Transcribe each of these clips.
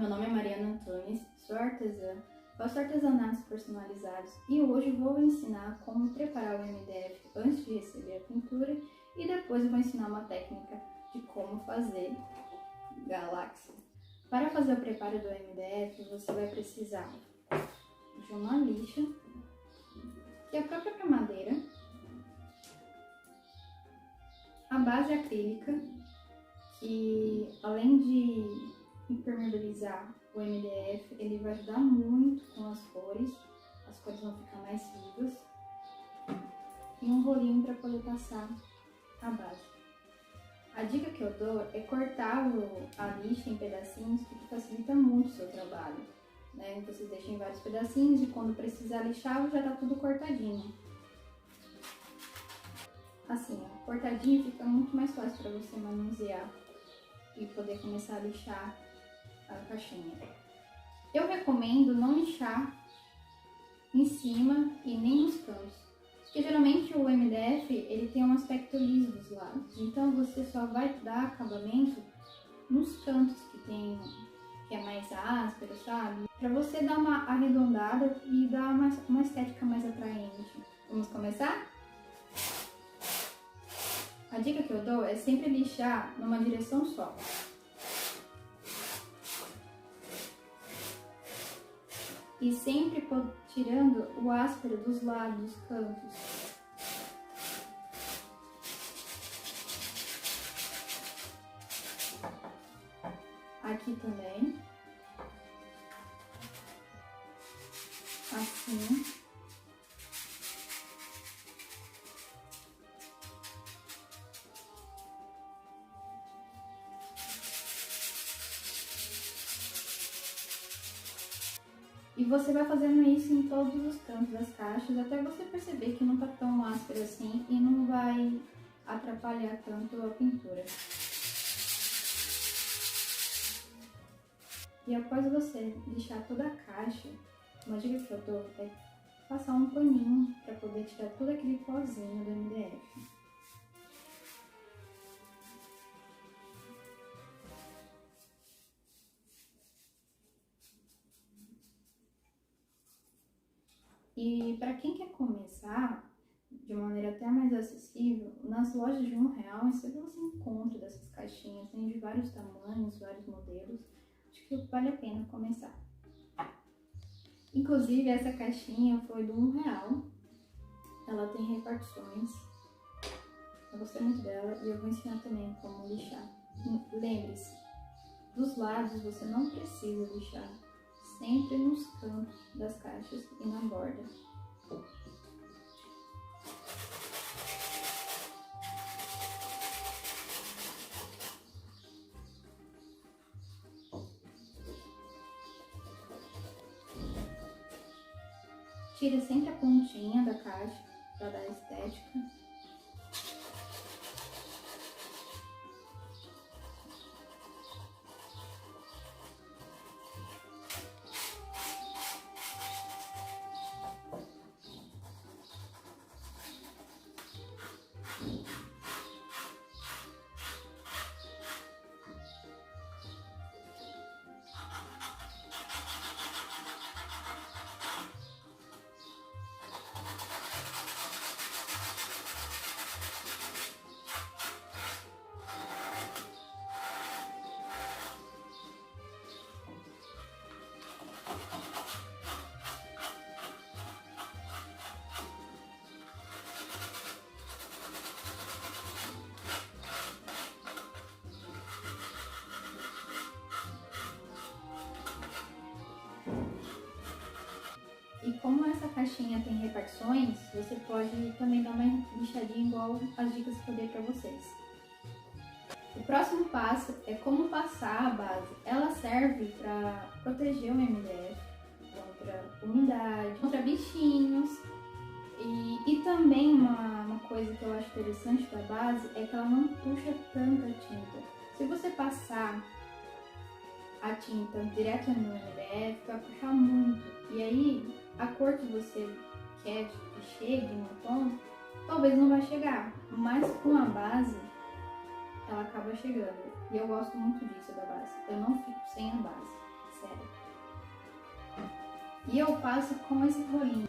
Meu nome é Mariana Antunes, sou artesã, faço artesanatos personalizados e hoje vou ensinar como preparar o MDF antes de receber a pintura e depois eu vou ensinar uma técnica de como fazer galáxia. Para fazer o preparo do MDF, você vai precisar de uma lixa, que é a própria madeira, a base acrílica, que além de impermeabilizar o MDF, ele vai ajudar muito com as cores vão ficar mais vivas, e um rolinho para poder passar a base. A dica que eu dou é cortar a lixa em pedacinhos, porque facilita muito o seu trabalho, né? Você deixa em vários pedacinhos e quando precisar lixar já tá tudo cortadinho. Assim, ó, cortadinho fica muito mais fácil para você manusear e poder começar a lixar a caixinha. Eu recomendo não lixar em cima e nem nos cantos, porque geralmente o MDF ele tem um aspecto liso dos lados, então você só vai dar acabamento nos cantos que é mais áspero, sabe? Para você dar uma arredondada e dar uma estética mais atraente. Vamos começar? A dica que eu dou é sempre lixar numa direção só. E sempre tirando o áspero dos lados, dos cantos. Aqui também. Assim. E você vai fazendo isso em todos os cantos das caixas, até você perceber que não tá tão áspero assim e não vai atrapalhar tanto a pintura. E após você lixar toda a caixa, uma dica que eu dou é passar um paninho para poder tirar todo aquele pozinho do MDF. E para quem quer começar de maneira até mais acessível, nas lojas de R$1 sempre você encontra dessas caixinhas, tem de vários tamanhos, vários modelos, acho que vale a pena começar. Inclusive essa caixinha foi do R$1, ela tem repartições, eu gostei muito dela e eu vou ensinar também como lixar. Lembre-se, dos lados você não precisa lixar, sempre nos cantos das caixas e na borda. Tira sempre a pontinha da caixa para dar estética. E como essa caixinha tem repartições, você pode também dar uma lixadinha igual as dicas que eu dei para vocês. O próximo passo é como passar a base. Ela serve para proteger o MDF contra umidade, contra bichinhos. E também uma coisa que eu acho interessante da base é que ela não puxa tanta tinta. Se você passar a tinta direto no MDF, vai puxar muito. E aí, a cor que você quer que chegue no tom, talvez não vai chegar. Mas com a base, ela acaba chegando. E eu gosto muito disso da base. Eu não fico sem a base. sério. E eu passo com esse rolinho.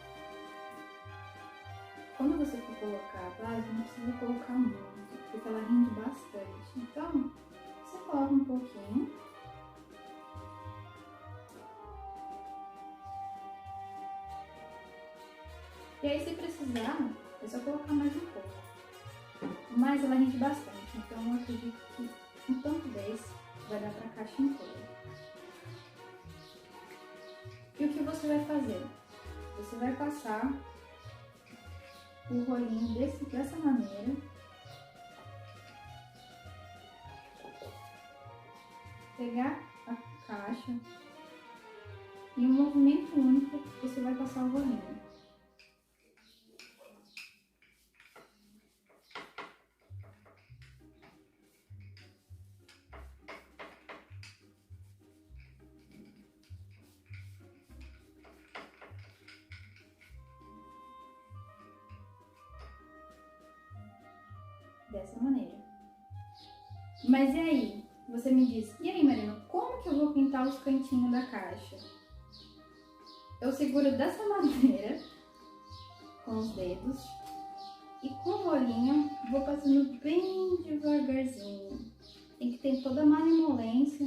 Quando você for colocar a base, não precisa colocar muito, porque ela rende bastante. Então, você coloca um pouquinho. E aí, se precisar, é só colocar mais um pouco. Mas ela rende bastante, então eu acredito que um tanto desse vai dar para a caixa inteira. E o que você vai fazer? Você vai passar o rolinho dessa maneira. Pegar a caixa e em um movimento único você vai passar o rolinho. Dessa maneira. Mas e aí? Você me diz, e aí, Marina, como que eu vou pintar os cantinhos da caixa? Eu seguro dessa maneira, com os dedos, e com o rolinho vou passando bem devagarzinho. Tem que ter toda a malemolência.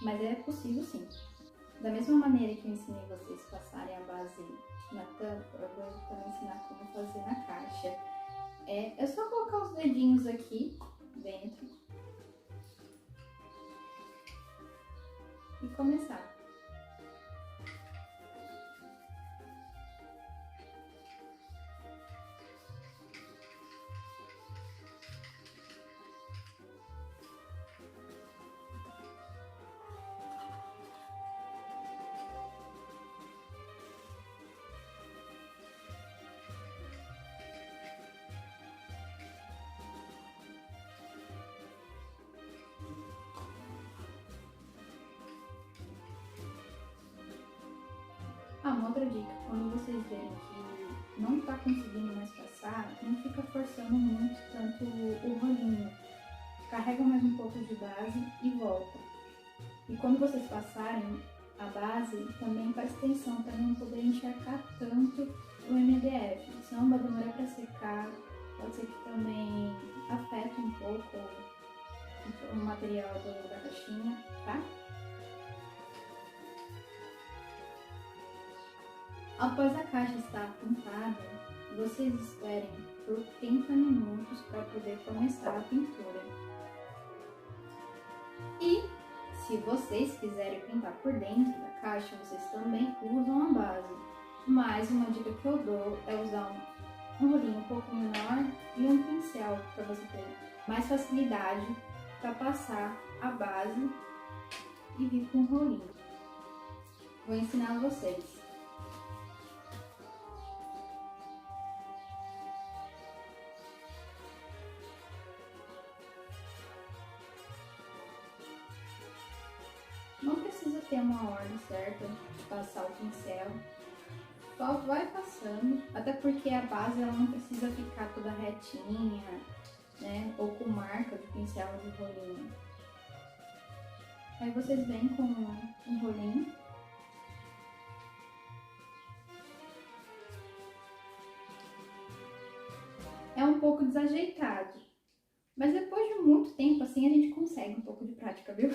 Mas é possível sim. Da mesma maneira que eu ensinei vocês a passarem a base na tampa, eu vou também ensinar como fazer na caixa. É só colocar os dedinhos aqui dentro e começar. Uma outra dica, quando vocês verem que não está conseguindo mais passar, não fica forçando muito tanto o rolinho. Carrega mais um pouco de base e volta. E quando vocês passarem a base, também presta atenção para não poder encharcar tanto o MDF, senão vai demorar para secar, pode ser que também afete um pouco o material da caixinha, tá? Após a caixa estar pintada, vocês esperem por 30 minutos para poder começar a pintura. E se vocês quiserem pintar por dentro da caixa, vocês também usam a base. Mas uma dica que eu dou é usar um rolinho um pouco menor e um pincel para você ter mais facilidade para passar a base e vir com o rolinho. Vou ensinar vocês. Não precisa ter uma ordem certa de passar o pincel, só vai passando, até porque a base ela não precisa ficar toda retinha, né, ou com marca do pincel ou de rolinho. Aí vocês vêm com um rolinho. É um pouco desajeitado, mas depois de muito tempo assim a gente consegue um pouco de prática, viu?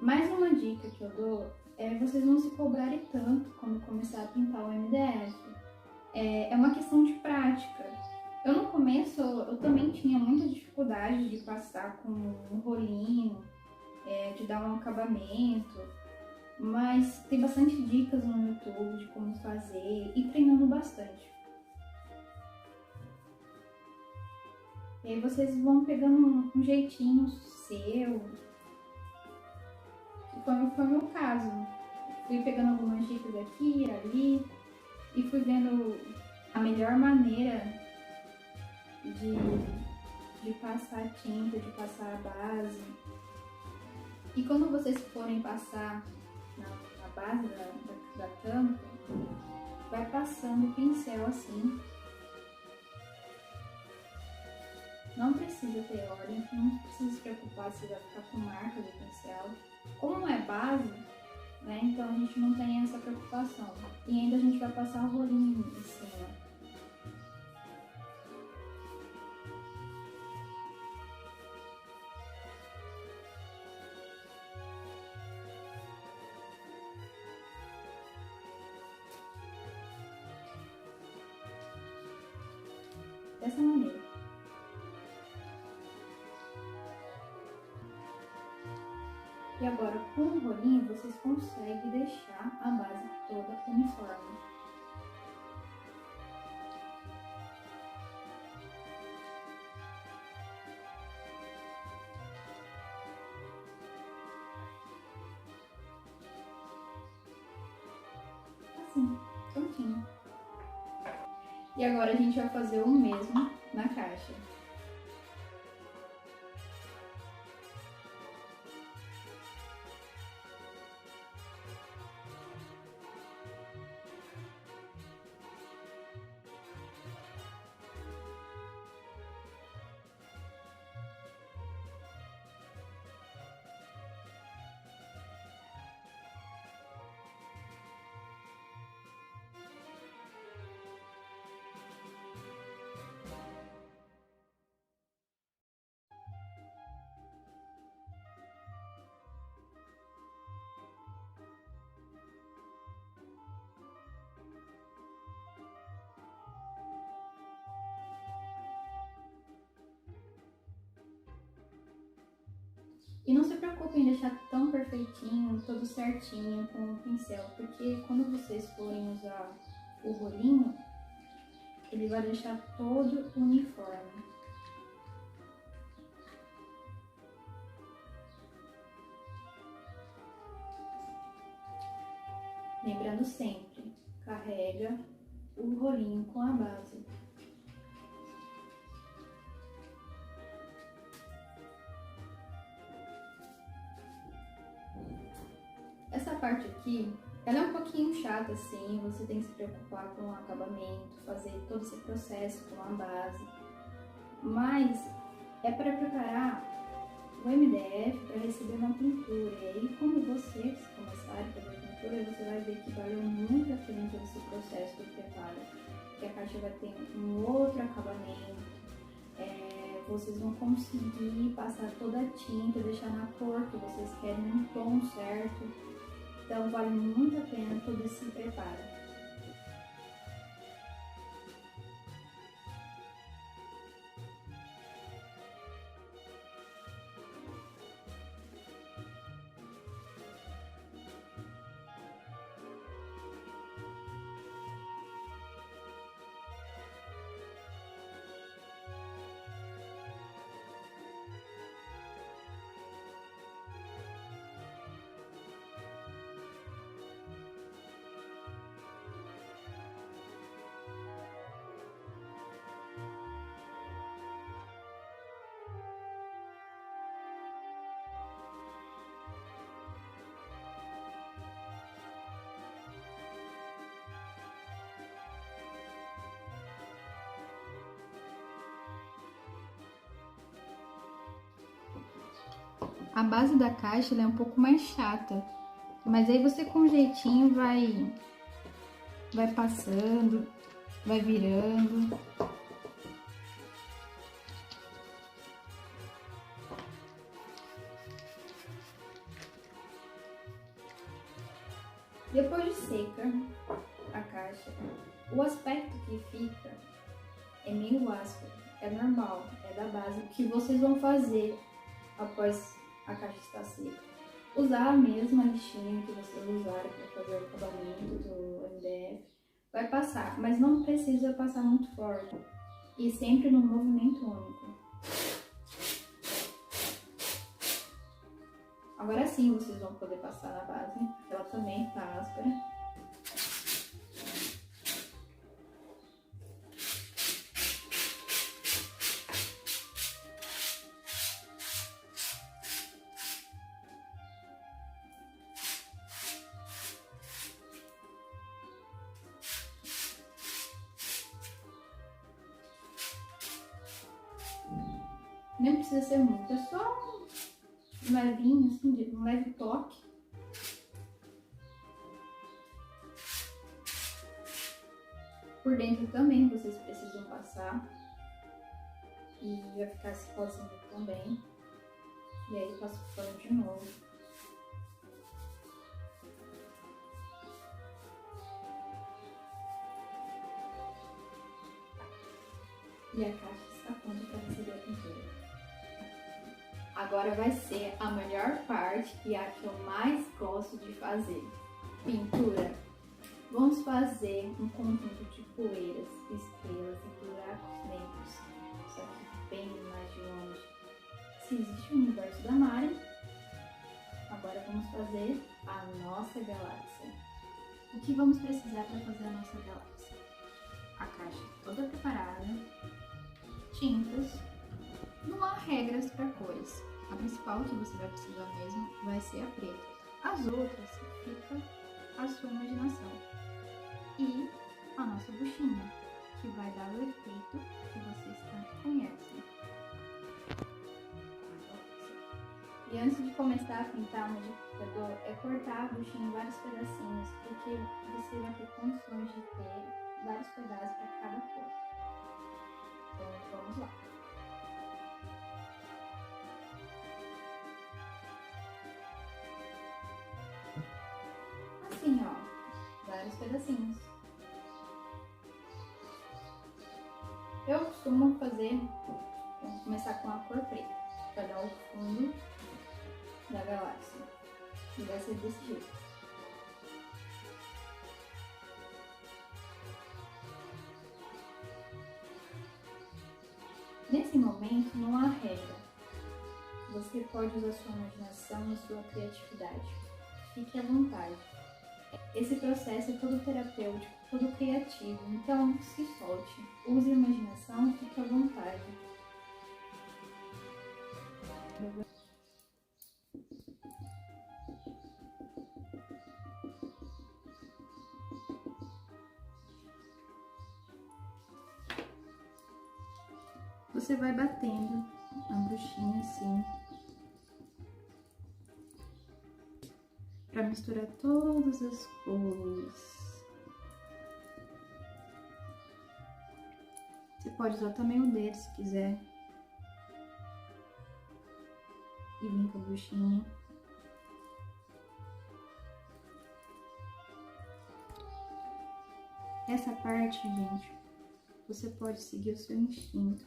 Mais uma dica que eu dou vocês não se cobrarem tanto quando começar a pintar o MDF. É uma questão de prática. Eu no começo, eu também tinha muita dificuldade de passar com um rolinho, de dar um acabamento, mas tem bastante dicas no YouTube de como fazer e treinando bastante. E aí vocês vão pegando um jeitinho seu, que foi o meu caso. Fui pegando algumas dicas aqui e ali e fui vendo a melhor maneira de passar a tinta, de passar a base. E quando vocês forem passar na base da tampa, vai passando o pincel assim. Não precisa ter óleo, não precisa se preocupar se vai ficar com marca do pincel. Como não é base, né, então a gente não tem essa preocupação. E ainda a gente vai passar o rolinho em cima. Dessa maneira. E agora, com o rolinho, vocês conseguem deixar a base toda uniforme. Assim, prontinho. E agora a gente vai fazer o mesmo na caixa. E não se preocupe em deixar tão perfeitinho, tudo certinho com o pincel, porque quando vocês forem usar o rolinho, ele vai deixar todo uniforme. Lembrando sempre, carrega o rolinho com a base. Essa parte aqui, ela é um pouquinho chata assim, você tem que se preocupar com o acabamento, fazer todo esse processo com a base, mas é para preparar o MDF para receber uma pintura. E aí, quando vocês começarem a fazer a pintura, você vai ver que valeu muito a pena todo esse processo do preparo, que a caixa vai ter um outro acabamento, vocês vão conseguir passar toda a tinta, deixar na cor que vocês querem, no tom certo. Então vale muito a pena todo esse preparo. A base da caixa ela é um pouco mais chata, mas aí você com jeitinho vai passando, vai virando. Depois de seca a caixa, o aspecto que fica é meio áspero, é normal, é da base. O que vocês vão fazer após a caixa estar seca? Usar a mesma lixinha que vocês usaram para fazer o acabamento do MDF. Vai passar, mas não precisa passar muito forte. E sempre num movimento único. Agora sim vocês vão poder passar na base, porque ela também está áspera. Nem precisa ser muito, é só um levinho, assim, um leve toque. Por dentro também vocês precisam passar. E vai ficar esse pozinho também. E aí passo o pano de novo. E a caixa está pronta para receber a pintura. Agora vai ser a melhor parte e a que eu mais gosto de fazer. Pintura. Vamos fazer um conjunto de poeiras, estrelas e buracos negros. Só que bem mais de longe. Se existe o universo da Mari, agora vamos fazer a nossa galáxia. O que vamos precisar para fazer a nossa galáxia? A caixa toda preparada, tintas. Não há regras para cores. A principal que você vai precisar mesmo vai ser a preta. As outras fica a sua imaginação. E a nossa buchinha, que vai dar o efeito que vocês tanto conhecem. E antes de começar a pintar no liquidificador, é cortar a buchinha em vários pedacinhos, porque você vai ter condições de ter vários pedaços para cada cor. Então vamos lá. Assim, ó, vários pedacinhos. Eu costumo fazer, vamos começar com a cor preta, para dar o fundo da galáxia. E vai ser desse jeito. Nesse momento não há regra. Você pode usar sua imaginação e sua criatividade. Fique à vontade. Esse processo é todo terapêutico, todo criativo, então se solte. Use a imaginação e fique à vontade. Você vai batendo a bruxinha assim, para misturar todas as cores. Você pode usar também o dedo se quiser. E vir com a bruxinha. Essa parte, gente, você pode seguir o seu instinto.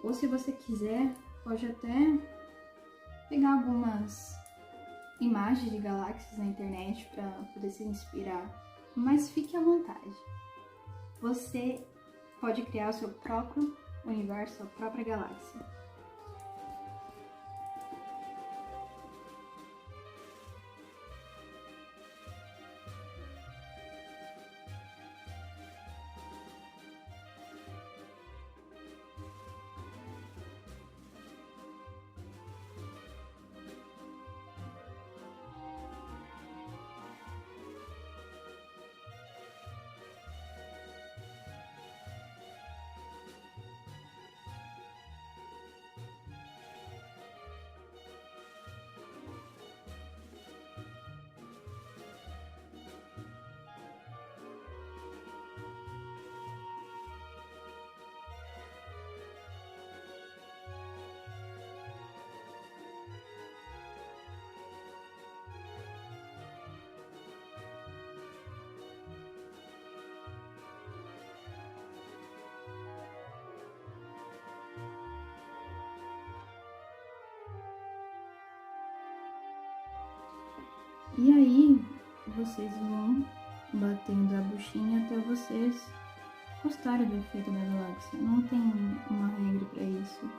Ou se você quiser, pode até pegar algumas imagens de galáxias na internet para poder se inspirar. Mas fique à vontade. Você pode criar o seu próprio universo, a sua própria galáxia. E aí, vocês vão batendo a buchinha até vocês gostarem do efeito da galáxia. Não tem uma regra para isso.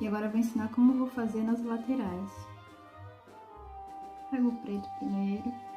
E agora eu vou ensinar como eu vou fazer nas laterais. Pego o preto primeiro.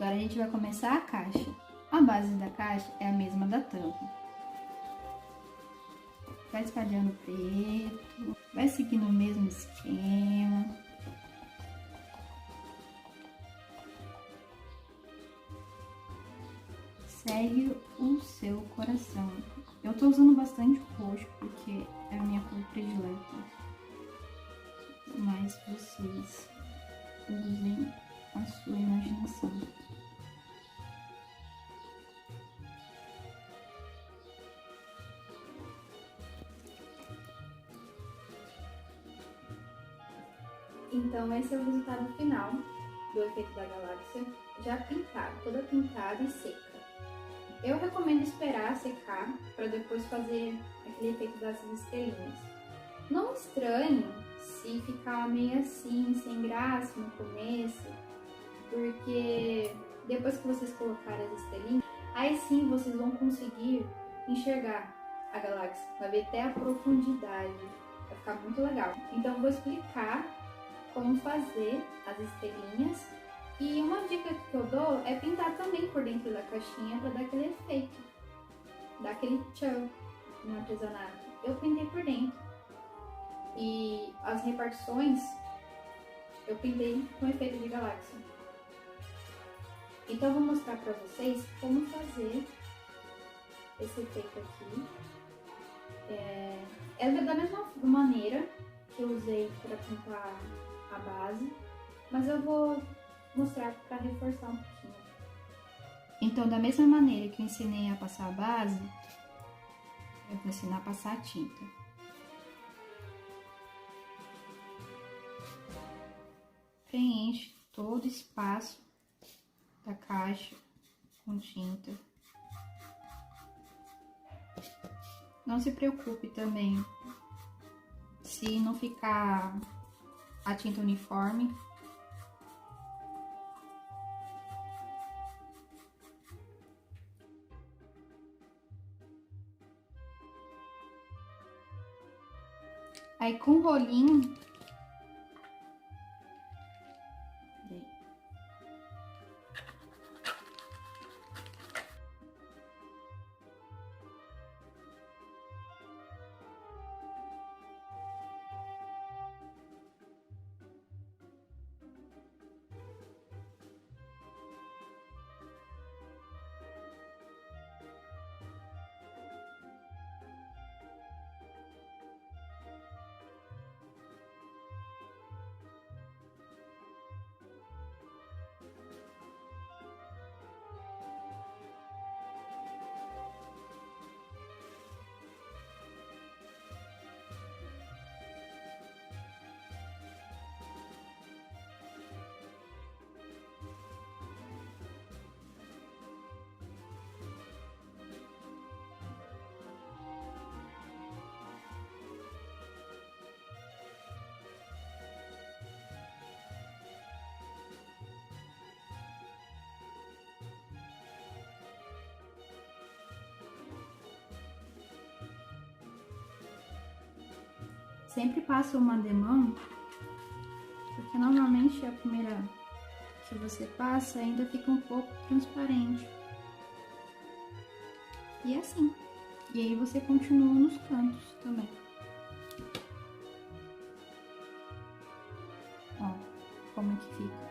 Agora a gente vai começar a caixa. A base da caixa é a mesma da tampa. Vai espalhando preto, vai seguindo o mesmo esquema. Segue o seu coração. Eu tô usando bastante roxo porque é a minha cor predileta. Mas vocês usem a sua imaginação. Então esse é o resultado final do efeito da galáxia, já pintado, toda pintada e seca. Eu recomendo esperar secar para depois fazer aquele efeito das estrelinhas. Não estranhe se ficar meio assim, sem graça no começo, porque depois que vocês colocarem as estrelinhas, aí sim vocês vão conseguir enxergar a galáxia, vai ver até a profundidade, vai ficar muito legal. Então eu vou explicar como fazer as estrelinhas. E uma dica que eu dou é pintar também por dentro da caixinha para dar aquele efeito, dar aquele tchan no artesanato. Eu pintei por dentro. E as repartições eu pintei com efeito de galáxia. Então eu vou mostrar para vocês como fazer esse efeito aqui. É da mesma maneira que eu usei para pintar a base, mas eu vou mostrar para reforçar um pouquinho. Então, da mesma maneira que eu ensinei a passar a base, eu vou ensinar a passar a tinta. Preenche todo o espaço da caixa com tinta. Não se preocupe também se não ficar a tinta uniforme. Aí com o rolinho, sempre passa uma demão, porque normalmente a primeira que você passa ainda fica um pouco transparente. E é assim. E aí você continua nos cantos também. Ó, como é que fica.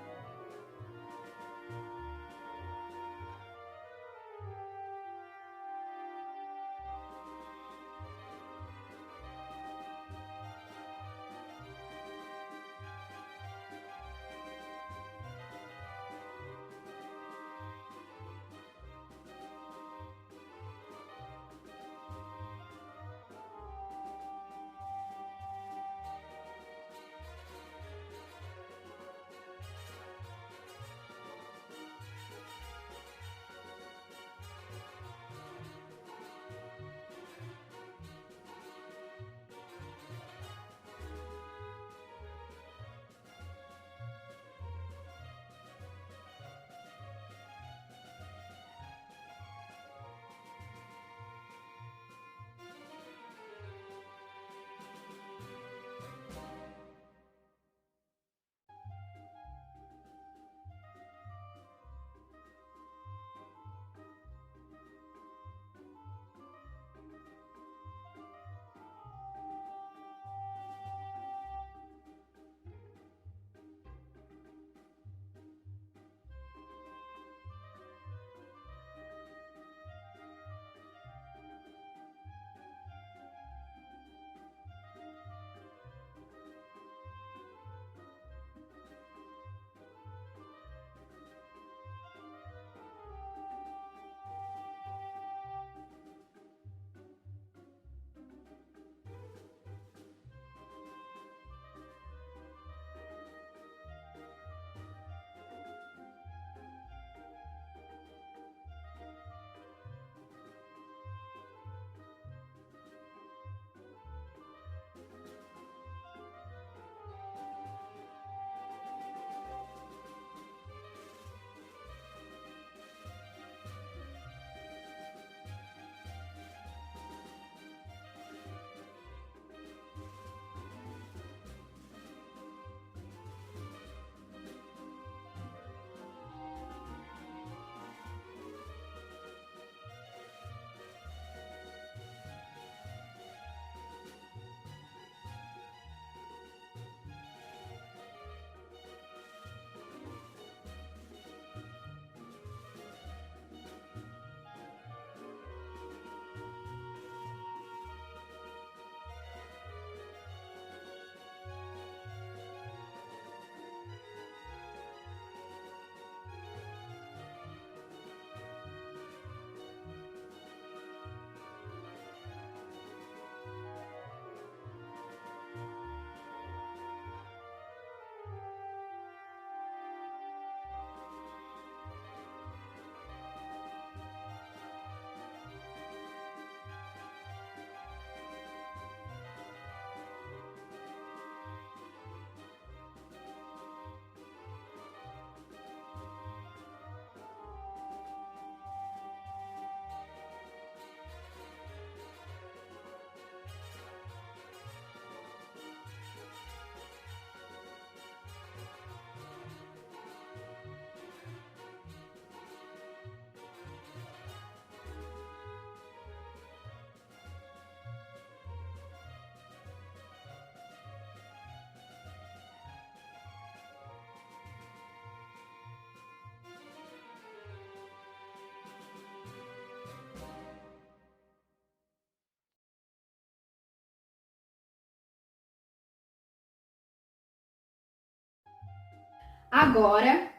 Agora,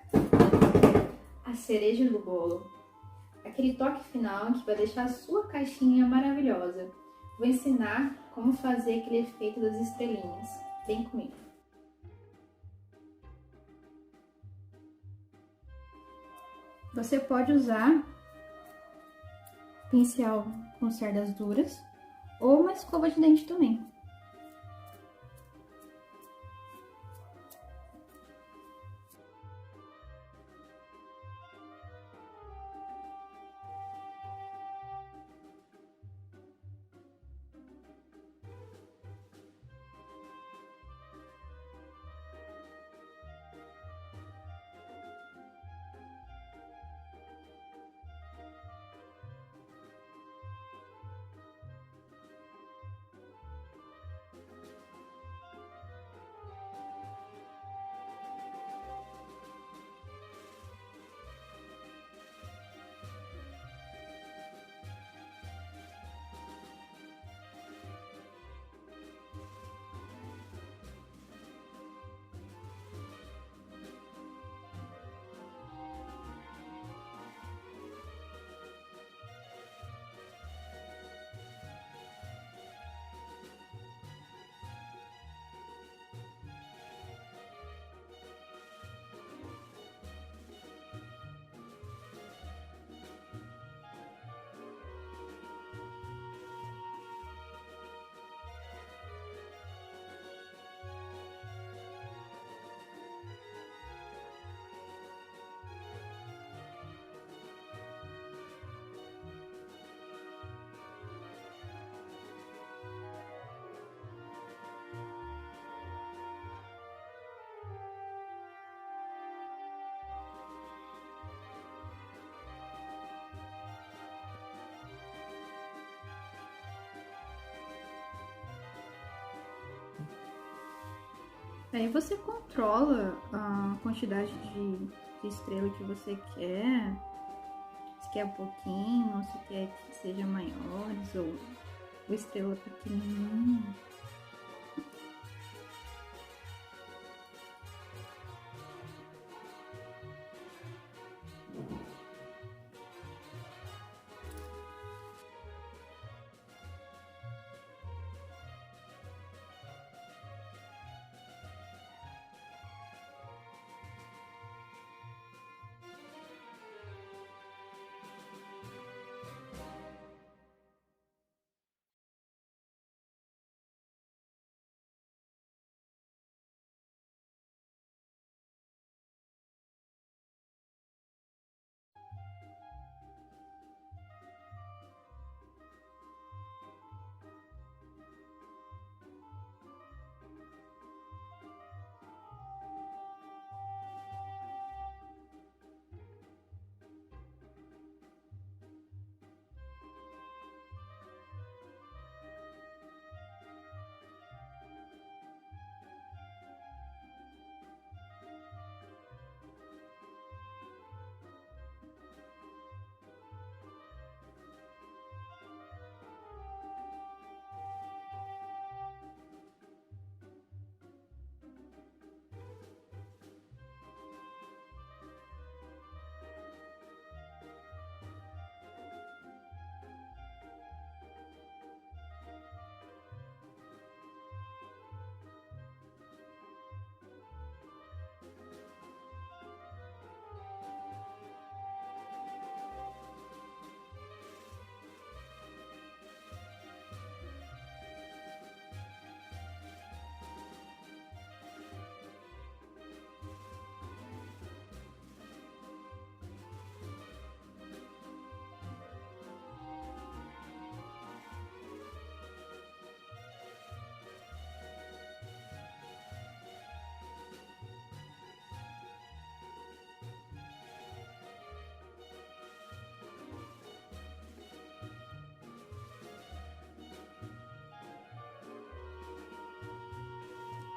a cereja do bolo. Aquele toque final que vai deixar a sua caixinha maravilhosa. Vou ensinar como fazer aquele efeito das estrelinhas. Vem comigo. Você pode usar pincel com cerdas duras ou uma escova de dente também. Aí você controla a quantidade de estrela que você quer. Se quer um pouquinho, se quer que seja maiores ou estrela pequenininha.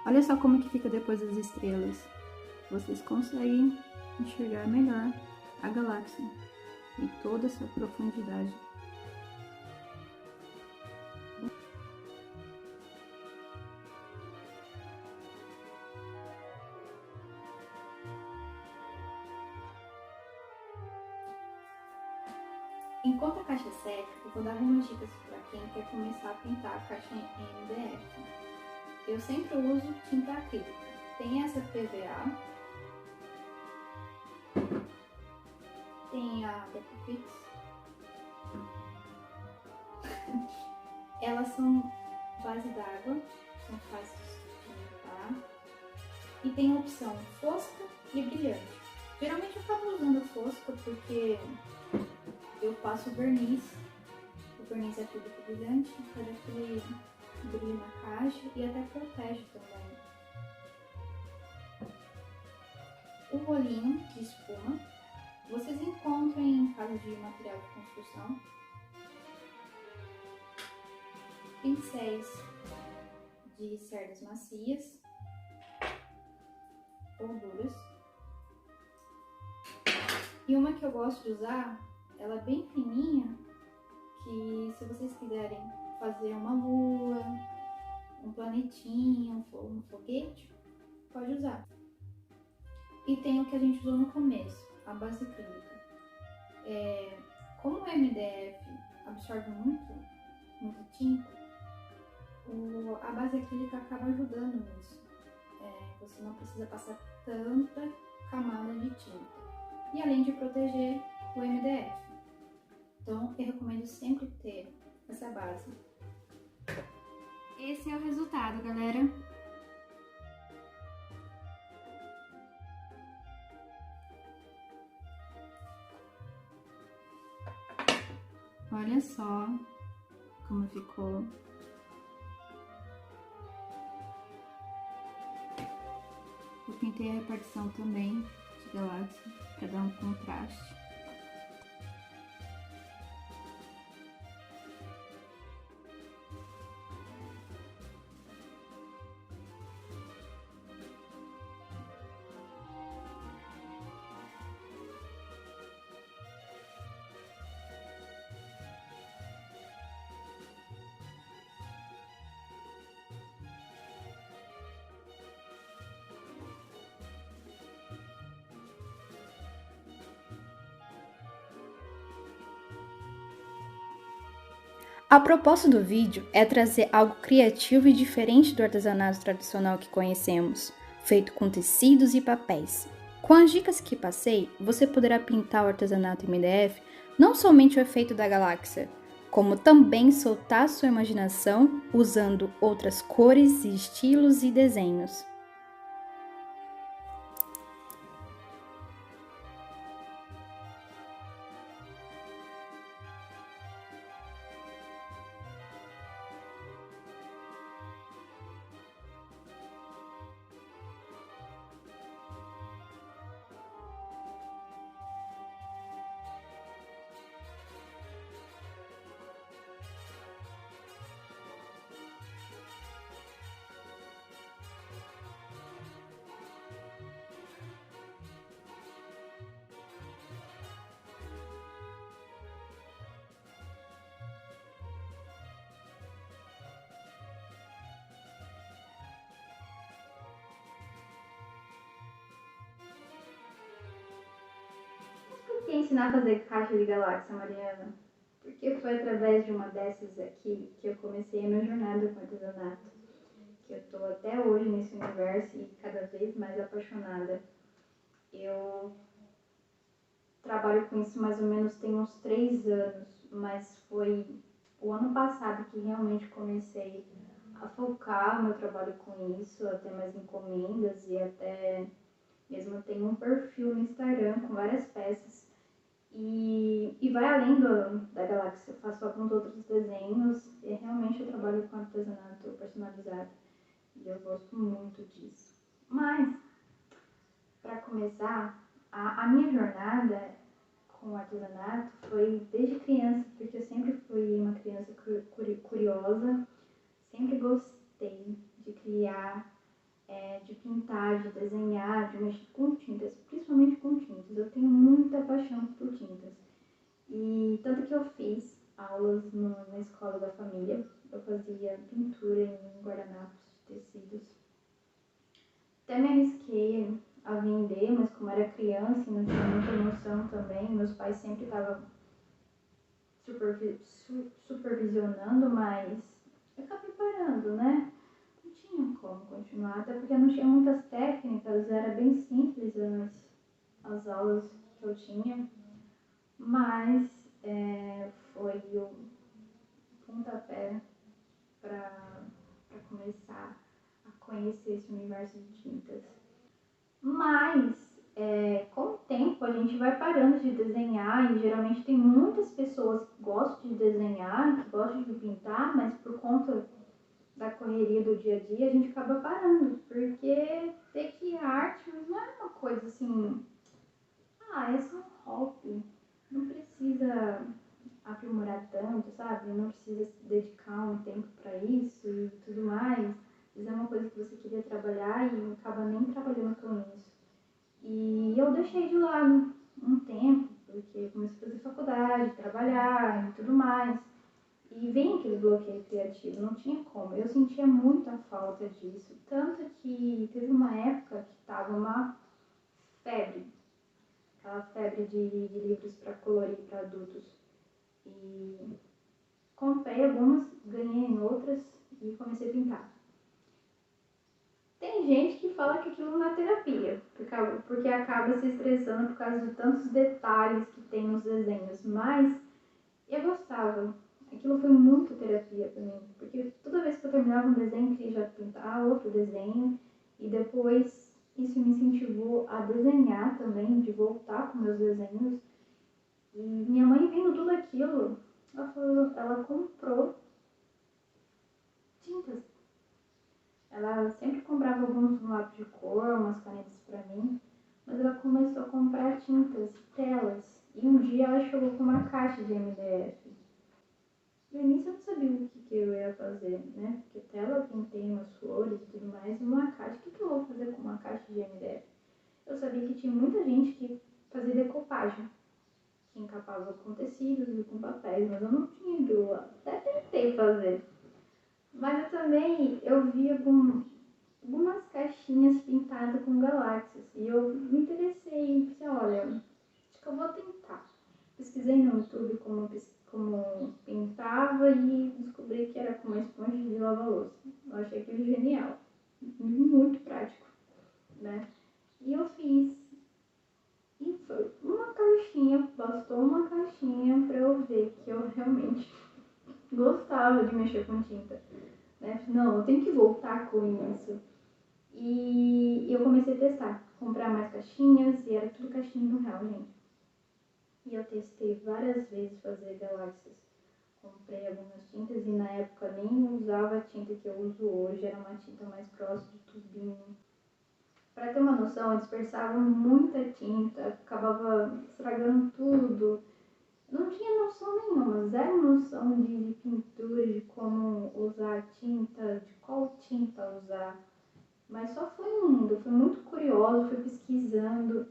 Olha só como que fica depois das estrelas. Vocês conseguem enxergar melhor a galáxia e toda essa profundidade. Enquanto a caixa seca, eu vou dar algumas dicas para quem quer começar a pintar a caixa em MDF. Eu sempre uso tinta acrílica. Tem essa PVA, tem a Decofix. Elas são base d'água, são fáceis de limpar. E tem a opção fosca e brilhante. Geralmente eu acabo usando a fosca porque eu passo o verniz acrílico brilhante, para aquele brilho na caixa e até protege também. O rolinho de espuma, vocês encontram em casas de material de construção. Pincéis de cerdas macias ou duras. E uma que eu gosto de usar, ela é bem fininha, que se vocês quiserem fazer uma lua, um planetinho, um foguete, pode usar. E tem o que a gente usou no começo, a base acrílica. Como o MDF absorve muito tinta, a base acrílica acaba ajudando nisso. Você não precisa passar tanta camada de tinta. E além de proteger o MDF. Então, eu recomendo sempre ter essa base. Esse é o resultado, galera. Olha só como ficou. Eu pintei a repartição também de galáxia para dar um contraste. A proposta do vídeo é trazer algo criativo e diferente do artesanato tradicional que conhecemos, feito com tecidos e papéis. Com as dicas que passei, você poderá pintar o artesanato em MDF não somente o efeito da galáxia, como também soltar sua imaginação usando outras cores, estilos e desenhos. Por que ensinar a fazer caixa de galáxia, Mariana? Porque foi através de uma dessas aqui que eu comecei a minha jornada com artesanato. Que eu estou até hoje nesse universo e cada vez mais apaixonada. Eu trabalho com isso mais ou menos tem uns 3 anos, mas foi o ano passado que realmente comecei a focar o meu trabalho com isso, a ter mais encomendas e até mesmo tenho um perfil no Instagram com várias peças. E vai além da galáxia, eu faço alguns outros desenhos e realmente eu trabalho com artesanato personalizado e eu gosto muito disso. Mas, para começar, a minha jornada com o artesanato foi desde criança, porque eu sempre fui uma criança curiosa, sempre gostei de criar, de pintar, de desenhar, de mexer com tintas, principalmente com tintas. Eu tenho muita paixão por tintas. E tanto que eu fiz aulas na escola da família, eu fazia pintura em guardanapos de tecidos. Até me arrisquei a vender, mas como era criança e não tinha muita noção também, meus pais sempre estavam supervisionando, mas eu acabei parando, né? Não tinha como continuar, até porque não tinha muitas técnicas, era bem simples as aulas que eu tinha, mas foi o pontapé para começar a conhecer esse universo de tintas. Mas, com o tempo, a gente vai parando de desenhar e geralmente tem muitas pessoas que gostam de desenhar, que gostam de pintar, mas por conta da correria do dia a dia, a gente acaba parando, porque ter que arte não é uma coisa assim, é só um hobby, não precisa aprimorar tanto, sabe? Não precisa dedicar um tempo para isso e tudo mais. Às vezes é uma coisa que você queria trabalhar e acaba nem trabalhando com isso. E eu deixei de lado um tempo, porque comecei a fazer faculdade, trabalhar e tudo mais. E vem aquele bloqueio criativo, não tinha como. Eu sentia muita falta disso. Tanto que teve uma época que estava uma febre, aquela febre de livros para colorir para adultos. E comprei algumas, ganhei em outras e comecei a pintar. Tem gente que fala que aquilo não é terapia, porque acaba se estressando por causa de tantos detalhes que tem nos desenhos, mas eu gostava. Aquilo foi muito terapia para mim, porque toda vez que eu terminava um desenho, eu queria já pintar outro desenho, e depois isso me incentivou a desenhar também, de voltar com meus desenhos. E minha mãe vendo tudo aquilo, ela comprou tintas. Ela sempre comprava alguns lápis de cor, umas canetas para mim, mas ela começou a comprar tintas, telas. E um dia ela chegou com uma caixa de MDF. No início eu não sabia o que eu ia fazer, né? Porque tela eu pintei umas flores e tudo mais, e uma caixa. O que eu vou fazer com uma caixa de MDF? Eu sabia que tinha muita gente que fazia decopagem, que encapava com tecidos e com papéis, mas eu não tinha ideia. Até tentei fazer. Mas eu também, eu vi algumas caixinhas pintadas com galáxias. E eu me interessei e pensei, olha, acho que eu vou tentar. Pesquisei no YouTube como pintava e né? E eu fiz. E foi uma caixinha, bastou uma caixinha pra eu ver que eu realmente gostava de mexer com tinta, né? Não, eu tenho que voltar com isso. E eu comecei a testar, comprar mais caixinhas, e era tudo caixinha do real, gente. E eu testei várias vezes fazer galáxias. Comprei algumas tintas e na época nem usava a tinta que eu uso hoje, era uma tinta mais grossa de tubinho. Para ter uma noção, eu dispersava muita tinta, acabava estragando tudo. Não tinha noção nenhuma, zero noção de pintura, de como usar a tinta, de qual tinta usar. Mas só fui indo, fui muito curiosa, fui pesquisando.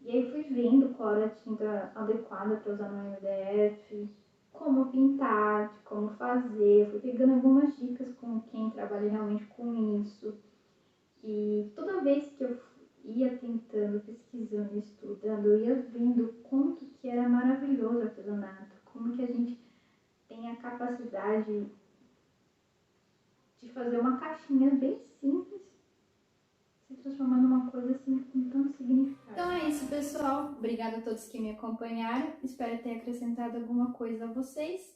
E aí fui vendo qual era a tinta adequada para usar no MDF, como pintar, como fazer. Fui pegando algumas dicas com quem trabalha realmente com isso. E toda vez que eu ia tentando, pesquisando, estudando, eu ia vendo o quanto que era maravilhoso o artesanato, como que a gente tem a capacidade de fazer uma caixinha bem simples se transformar numa coisa assim com tanto significado. Então é isso, pessoal. Obrigada a todos que me acompanharam. Espero ter acrescentado alguma coisa a vocês.